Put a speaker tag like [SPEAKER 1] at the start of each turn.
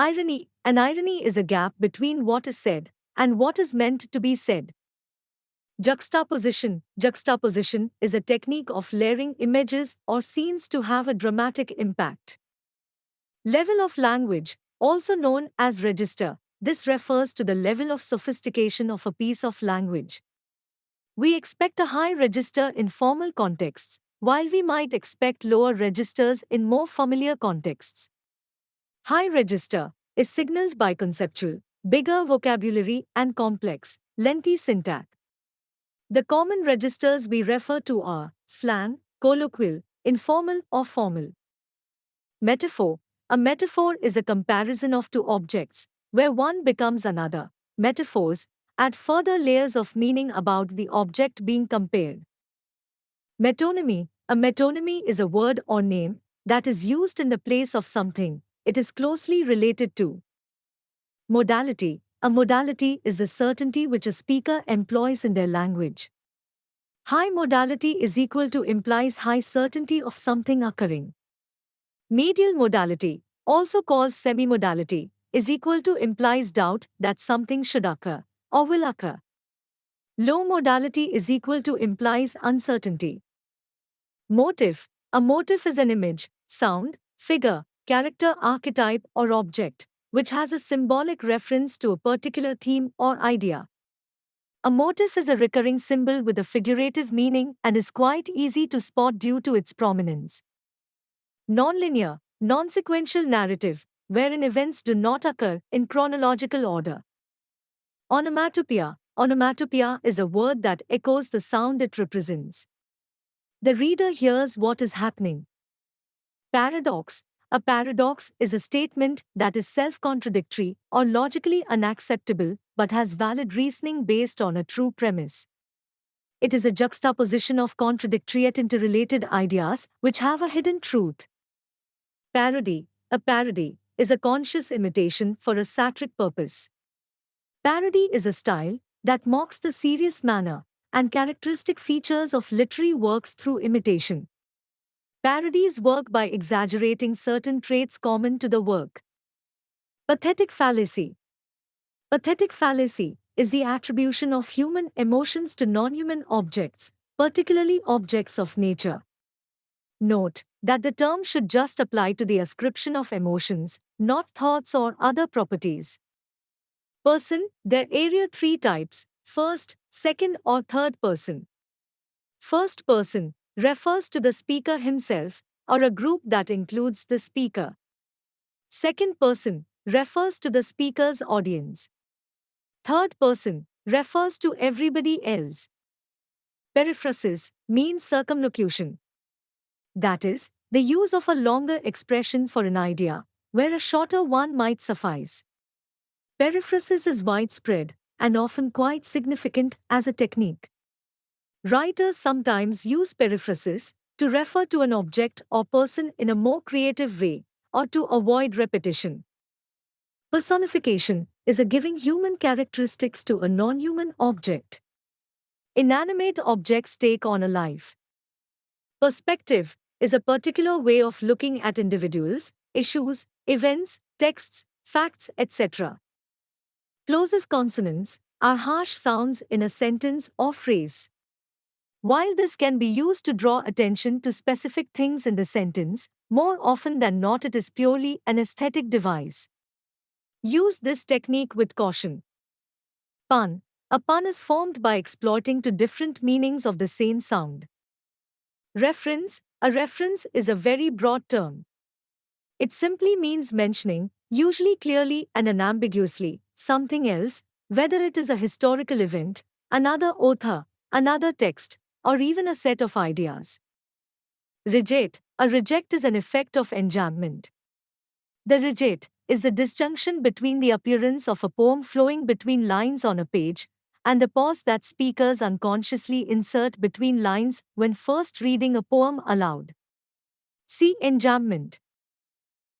[SPEAKER 1] Irony. An irony is a gap between what is said and what is meant to be said. Juxtaposition. Juxtaposition is a technique of layering images or scenes to have a dramatic impact. Level of language, also known as register. This refers to the level of sophistication of a piece of language. We expect a high register in formal contexts, while we might expect lower registers in more familiar contexts. High register is signaled by conceptual, bigger vocabulary and complex, lengthy syntax. The common registers we refer to are slang, colloquial, informal or formal. Metaphor. A metaphor is a comparison of two objects, where one becomes another. Metaphors add further layers of meaning about the object being compared. Metonymy. A metonymy is a word or name that is used in the place of something. It is closely related to. Modality. A modality is the certainty which a speaker employs in their language. High modality is equal to implies high certainty of something occurring. Medial modality, also called semi-modality, is equal to implies doubt that something should occur or will occur. Low modality is equal to implies uncertainty. Motif. A motif is an image, sound, figure, character, archetype, or object, which has a symbolic reference to a particular theme or idea. A motif is a recurring symbol with a figurative meaning and is quite easy to spot due to its prominence. Nonlinear, non-sequential narrative, wherein events do not occur in chronological order. Onomatopoeia. Onomatopoeia is a word that echoes the sound it represents. The reader hears what is happening. Paradox. A paradox is a statement that is self-contradictory or logically unacceptable but has valid reasoning based on a true premise. It is a juxtaposition of contradictory yet interrelated ideas which have a hidden truth. Parody. A parody is a conscious imitation for a satiric purpose. Parody is a style that mocks the serious manner and characteristic features of literary works through imitation. Parodies work by exaggerating certain traits common to the work. Pathetic fallacy. Pathetic fallacy is the attribution of human emotions to non-human objects, particularly objects of nature. Note that the term should just apply to the ascription of emotions, not thoughts or other properties. Person. There are three types: first, second or third person. First person refers to the speaker himself or a group that includes the speaker. Second person refers to the speaker's audience. Third person refers to everybody else. Periphrasis means circumlocution. That is, the use of a longer expression for an idea, where a shorter one might suffice. Periphrasis is widespread and often quite significant as a technique. Writers sometimes use periphrasis to refer to an object or person in a more creative way, or to avoid repetition. Personification is a giving human characteristics to a non-human object. Inanimate objects take on a life. Perspective is a particular way of looking at individuals, issues, events, texts, facts, etc. Plosive consonants are harsh sounds in a sentence or phrase. While this can be used to draw attention to specific things in the sentence, more often than not it is purely an aesthetic device. Use this technique with caution. Pun. A pun is formed by exploiting two different meanings of the same sound. Reference. A reference is a very broad term. It simply means mentioning, usually clearly and unambiguously, something else, whether it is a historical event, another author, another text, or even a set of ideas. Reject. A reject is an effect of enjambment. The reject is the disjunction between the appearance of a poem flowing between lines on a page and the pause that speakers unconsciously insert between lines when first reading a poem aloud. See enjambment.